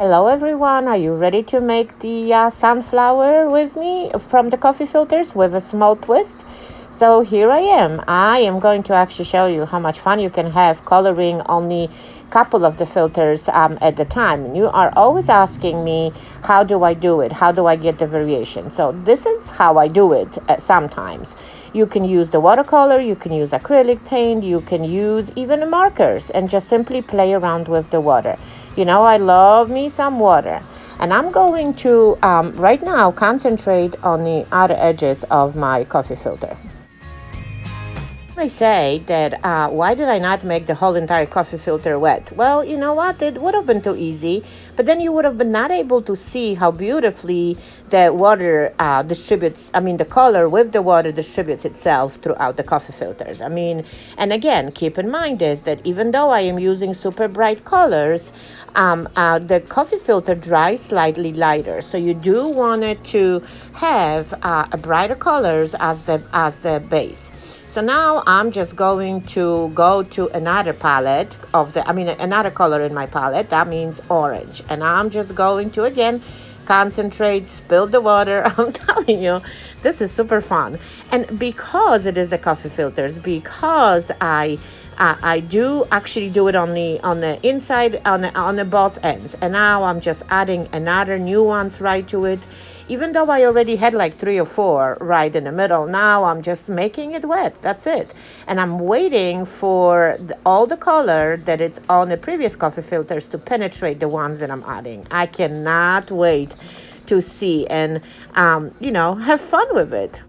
Hello everyone, are you ready to make the sunflower with me from the coffee filters with a small twist? So here I am. I am going to actually show you how much fun you can have coloring only couple of the filters at the time. And you are always asking me, how do I do it? How do I get the variation? So this is how I do it sometimes. You can use the watercolor, you can use acrylic paint, you can use even markers and just simply play around with the water. You know, I love me some water. And I'm going to, right now, concentrate on the outer edges of my coffee filter. I say that why did I not make the whole entire coffee filter wet? Well, you know what? It would have been too easy, but then you would have been not able to see how beautifully the water the color with the water distributes itself throughout the coffee filters. And again, keep in mind is that even though I am using super bright colors, the coffee filter dries slightly lighter. So you do want it to have a brighter colors as the base. So now I'm just going to go to another palette another color in my palette. That means orange. And I'm just going to, again, concentrate, spill the water. I'm telling you, this is super fun. And because it is the coffee filters, because I do actually do it on the inside, on the both ends. And now I'm just adding another nuance right to it. Even though I already had like 3 or 4 right in the middle, now I'm just making it wet. That's it. And I'm waiting for all the color that it's on the previous coffee filters to penetrate the ones that I'm adding. I cannot wait to see and, have fun with it.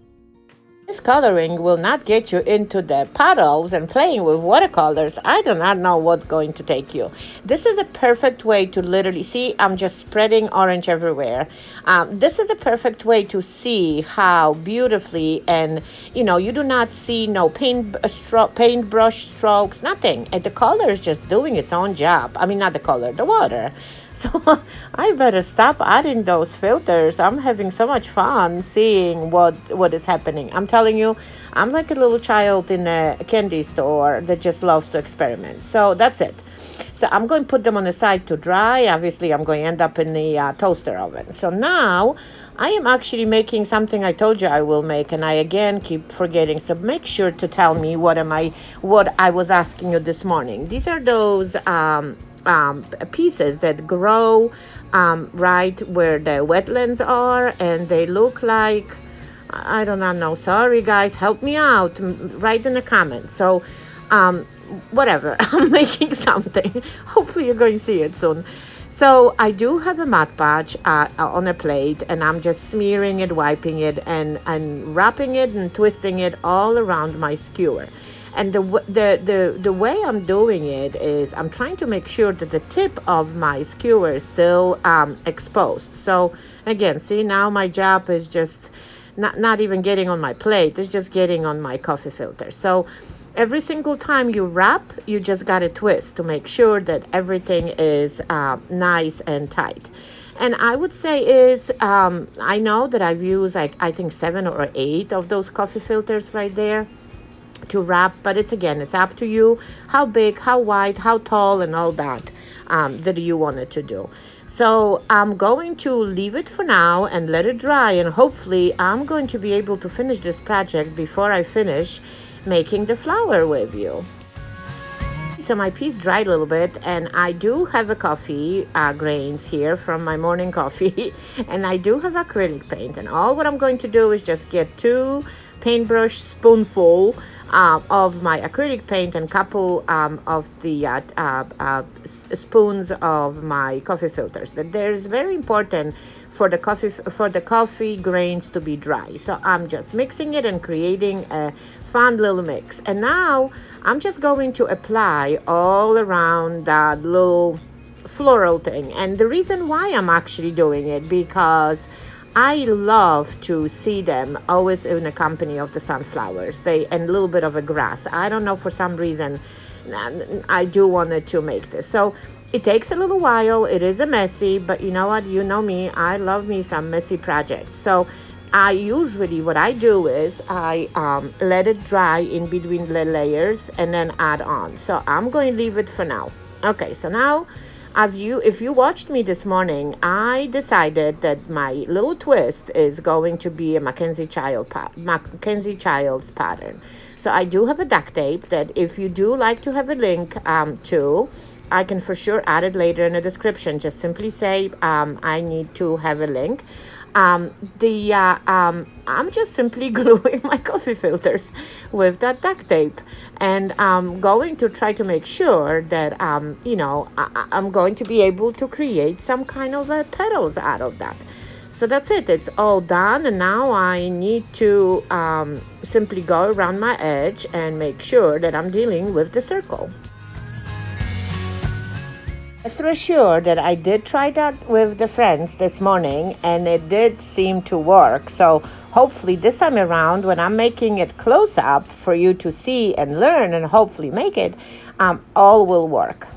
This coloring will not get you into the petals and playing with watercolors. I do not know what's going to take you. This is a perfect way to literally see. I'm just spreading orange everywhere. This is a perfect way to see how beautifully, and you do not see no paintbrush strokes, nothing. And the color is just doing its own job. Not the color, the water. So I better stop adding those filters. I'm having so much fun seeing what is happening. I'm telling you, I'm like a little child in a candy store that just loves to experiment. So that's it. So I'm going to put them on the side to dry. Obviously, I'm going to end up in the toaster oven. So now I am actually making something I told you I will make, and I again keep forgetting. So make sure to tell me what I was asking you this morning. These are those pieces that grow right where the wetlands are, and they look like, I do not know. Sorry guys, help me out. Write in the comments. So whatever, I'm making something. Hopefully you're going to see it soon. So I do have a Mod Podge on a plate, and I'm just smearing it, wiping it, and wrapping it and twisting it all around my skewer. And the way I'm doing it is I'm trying to make sure that the tip of my skewer is still exposed. So again, see, now my job is just not even getting on my plate. It's just getting on my coffee filter. So every single time you wrap, you just got to twist to make sure that everything is nice and tight. And I would say I know that I've used I think 7 or 8 of those coffee filters right there to wrap, but it's up to you how big, how wide, how tall, and all that that you want it to do. So I'm going to leave it for now and let it dry, and hopefully I'm going to be able to finish this project before I finish making the flower with you. So my piece dried a little bit, and I do have a coffee grains here from my morning coffee, and I do have acrylic paint, and all what I'm going to do is just get 2 paintbrush spoonful of my acrylic paint and couple of the spoons of my coffee filters. That there's very important for the coffee grains to be dry. So I'm just mixing it and creating a fun little mix. And now I'm just going to apply all around that little floral thing. And the reason why I'm actually doing it, because I love to see them always in the company of the sunflowers, and a little bit of a grass. I don't know, for some reason, I do want to make this. So it takes a little while. It is a messy, but you know what? You know me. I love me some messy projects. So what I do is I let it dry in between the layers and then add on. So I'm going to leave it for now. Okay, so now If you watched me this morning, I decided that my little twist is going to be a Mackenzie Childs pattern. So I do have a duct tape that if you do like to have a link to, I can for sure add it later in the description. Just simply say I need to have a link. I'm just simply gluing my coffee filters with that duct tape, and I'm going to try to make sure that I'm going to be able to create some kind of petals out of that. So that's it. It's all done, and now I need to simply go around my edge and make sure that I'm dealing with the circle. Just to assure that I did try that with the friends this morning, and it did seem to work. So hopefully this time around, when I'm making it close up for you to see and learn and hopefully make it, all will work.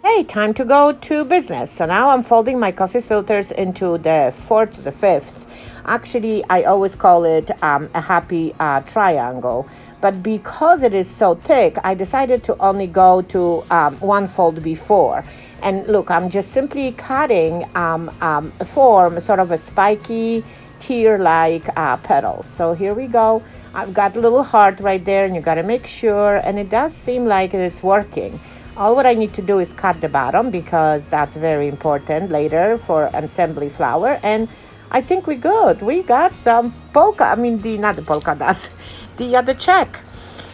Hey, time to go to business. So now I'm folding my coffee filters into the fourths, the fifths. Actually, I always call it a happy triangle. But because it is so thick, I decided to only go to one fold before. And look, I'm just simply cutting a form, sort of a spiky tear-like petals. So here we go. I've got a little heart right there, and you got to make sure. And it does seem like it's working. All what I need to do is cut the bottom, because that's very important later for an assembly flower. And I think we're good. We got some not the polka dots, the check.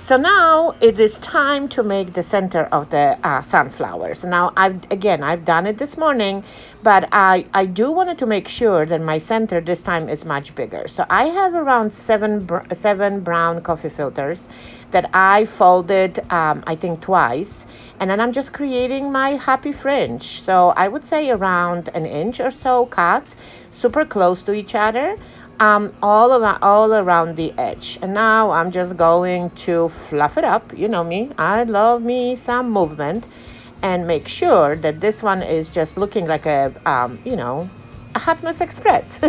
So now it is time to make the center of the sunflowers. Now I've done it this morning, but I do wanted to make sure that my center this time is much bigger. So I have around seven brown coffee filters that I folded, I think twice. And then I'm just creating my happy fringe. So I would say around an inch or so cuts, super close to each other. All around the edge. And now I'm just going to fluff it up. You know me, I love me some movement, and make sure that this one is just looking like a Hot Mess Express.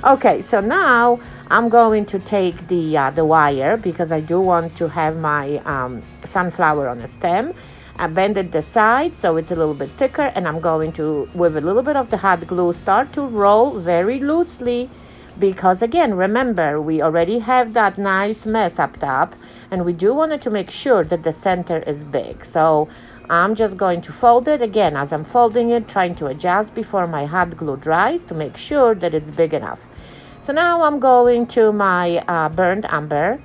Okay, so now I'm going to take the wire, because I do want to have my sunflower on the stem. I bended the side so it's a little bit thicker, and I'm going to, with a little bit of the hot glue, start to roll very loosely. Because again, remember, we already have that nice mess up top, and we do want to make sure that the center is big. So I'm just going to fold it again as I'm folding it, trying to adjust before my hot glue dries to make sure that it's big enough. So now I'm going to my burnt umber,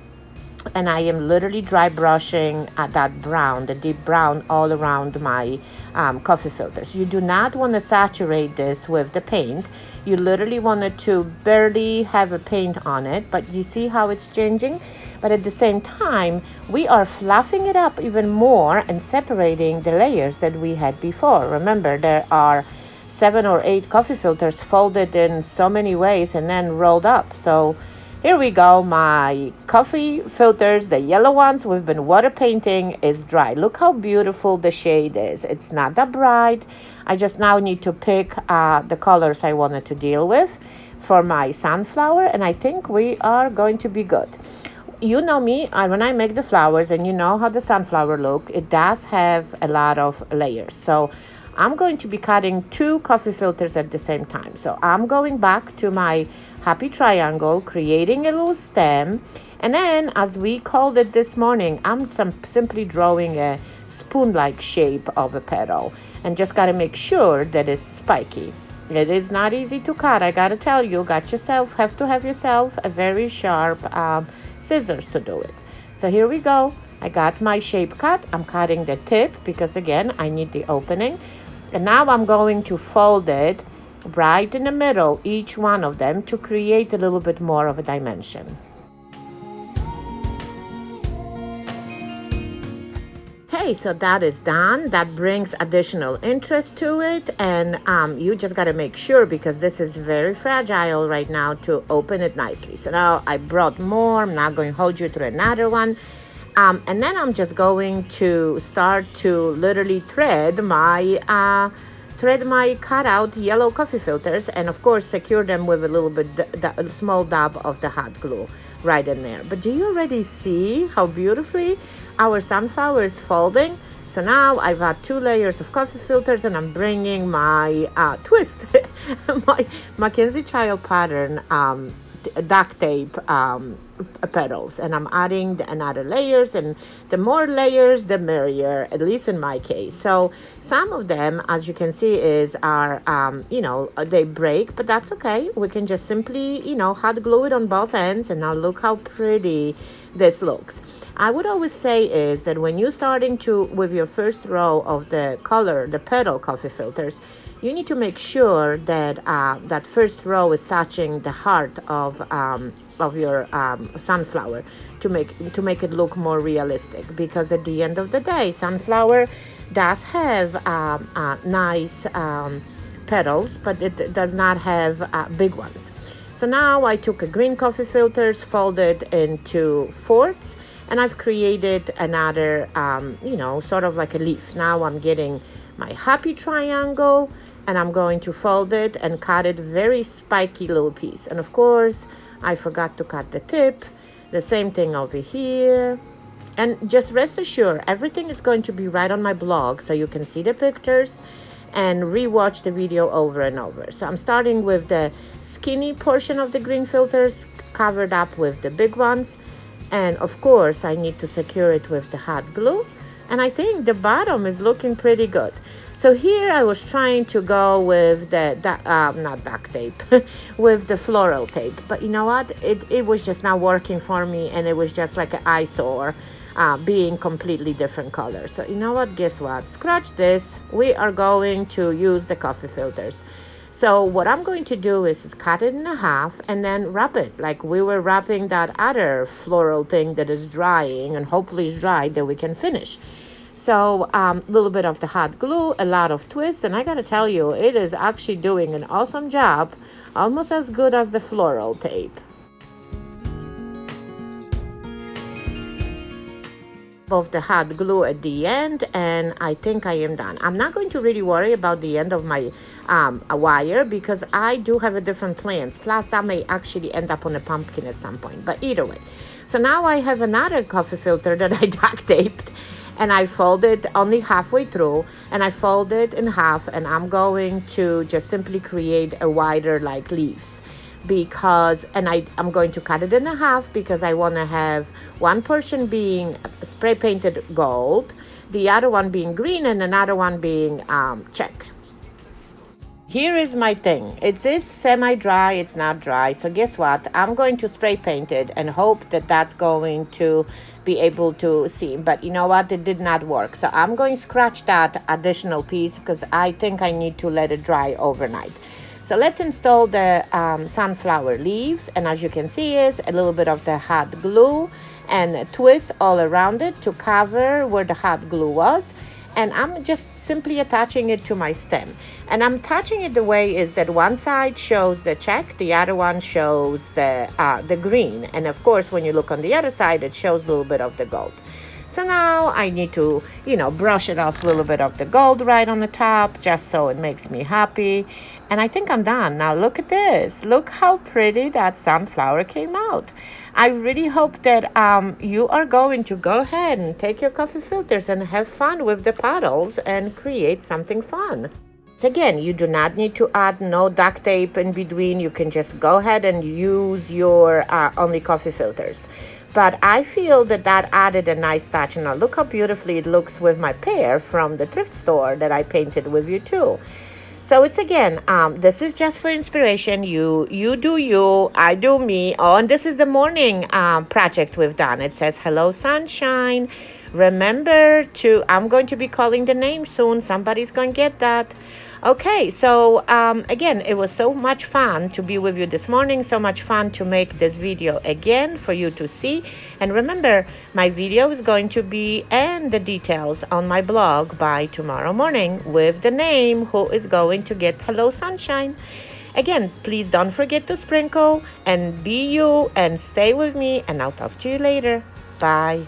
and I am literally dry brushing that brown, the deep brown, all around my coffee filters. You do not want to saturate this with the paint. You literally want to barely have a paint on it, but you see how it's changing? But at the same time, we are fluffing it up even more and separating the layers that we had before. Remember, there are 7 or 8 coffee filters folded in so many ways and then rolled up. So here we go, my coffee filters, the yellow ones we've been water painting, is dry. Look how beautiful the shade is. It's not that bright. I just now need to pick the colors I wanted to deal with for my sunflower, and I think we are going to be good. You know me, when I make the flowers, and you know how the sunflower look, it does have a lot of layers. So I'm going to be cutting 2 coffee filters at the same time. So I'm going back to my happy triangle, creating a little stem, and then, as we called it this morning, I'm simply drawing a spoon-like shape of a petal, and just got to make sure that it's spiky. It is not easy to cut, I gotta tell you. Have to have yourself a very sharp scissors to do it. So here we go. I got my shape cut. I'm cutting the tip because again, I need the opening. And now I'm going to fold it right in the middle, each one of them, to create a little bit more of a dimension. Okay, so that is done. That brings additional interest to it, and you just got to make sure, because this is very fragile right now, to open it nicely. So now I brought more. I'm not going to hold you through another one. And then I'm just going to start to literally thread my cutout yellow coffee filters, and of course secure them with a little bit a small dab of the hot glue right in there. But do you already see how beautifully our sunflower is folding? So now I've got 2 layers of coffee filters, and I'm bringing my twist, my MacKenzie Childs pattern duct tape petals, and I'm adding another layers, and the more layers the merrier, at least in my case. So some of them, as you can see, are they break, but that's okay. We can just simply hot glue it on both ends, and now look how pretty this looks. I would always say is that when you're starting with your first row of the petal coffee filters, you need to make sure that that first row is touching the heart of your sunflower to make it look more realistic. Because at the end of the day, sunflower does have nice petals, but it does not have big ones. So now I took a green coffee filters, folded into fourths, and I've created another, sort of like a leaf. Now I'm getting my happy triangle, and I'm going to fold it and cut it very spiky little piece. And of course, I forgot to cut the tip. The same thing over here. And just rest assured, everything is going to be right on my blog, so you can see the pictures and rewatch the video over and over. So I'm starting with the skinny portion of the green filters, covered up with the big ones. And of course, I need to secure it with the hot glue. And I think the bottom is looking pretty good. So here I was trying to go with not duct tape, with the floral tape. But you know what? It was just not working for me, and it was just like an eyesore. Being completely different colors. So you know what? Guess what? Scratch this. We are going to use the coffee filters. So what I'm going to do is cut it in half and then wrap it like we were wrapping that other floral thing that is drying, and hopefully it's dry that we can finish. So a little bit of the hot glue, a lot of twists, and I gotta tell you, it is actually doing an awesome job, almost as good as the floral tape. Of the hot glue at the end, and I think I am done. I'm not going to really worry about the end of my wire, because I do have a different plans. Plus that may actually end up on a pumpkin at some point, but either way. So now I have another coffee filter that I duct taped, and I folded only halfway through, and I fold it in half, and I'm going to just simply create a wider like leaves. I'm going to cut it in half because I want to have one portion being spray painted gold, the other one being green, and another one being check. Here is my thing. It is semi-dry, it's not dry. So guess what? I'm going to spray paint it and hope that that's going to be able to see. But you know what? It did not work. So I'm going to scratch that additional piece because I think I need to let it dry overnight. So let's install the sunflower leaves, and as you can see is a little bit of the hot glue and twist all around it to cover where the hot glue was. And I'm just simply attaching it to my stem. And I'm attaching it the way is that one side shows the check, the other one shows the green. And of course, when you look on the other side, it shows a little bit of the gold. So now I need to, brush it off a little bit of the gold right on the top, just so it makes me happy. And I think I'm done. Now look at this. Look how pretty that sunflower came out. I really hope that you are going to go ahead and take your coffee filters and have fun with the petals and create something fun. Again, you do not need to add no duct tape in between. You can just go ahead and use your only coffee filters. But I feel that added a nice touch. Now look how beautifully it looks with my pear from the thrift store that I painted with you too. So it's again, this is just for inspiration. You do you, I do me. Oh, and this is the morning project we've done. It says, hello, sunshine. Remember I'm going to be calling the name soon. Somebody's going to get that. Okay, so again, it was so much fun to be with you this morning, so much fun to make this video again for you to see. And remember, my video is going to be and the details on my blog by tomorrow morning with the name who is going to get Hello Sunshine. Again, please don't forget to sprinkle and be you and stay with me, and I'll talk to you later. Bye.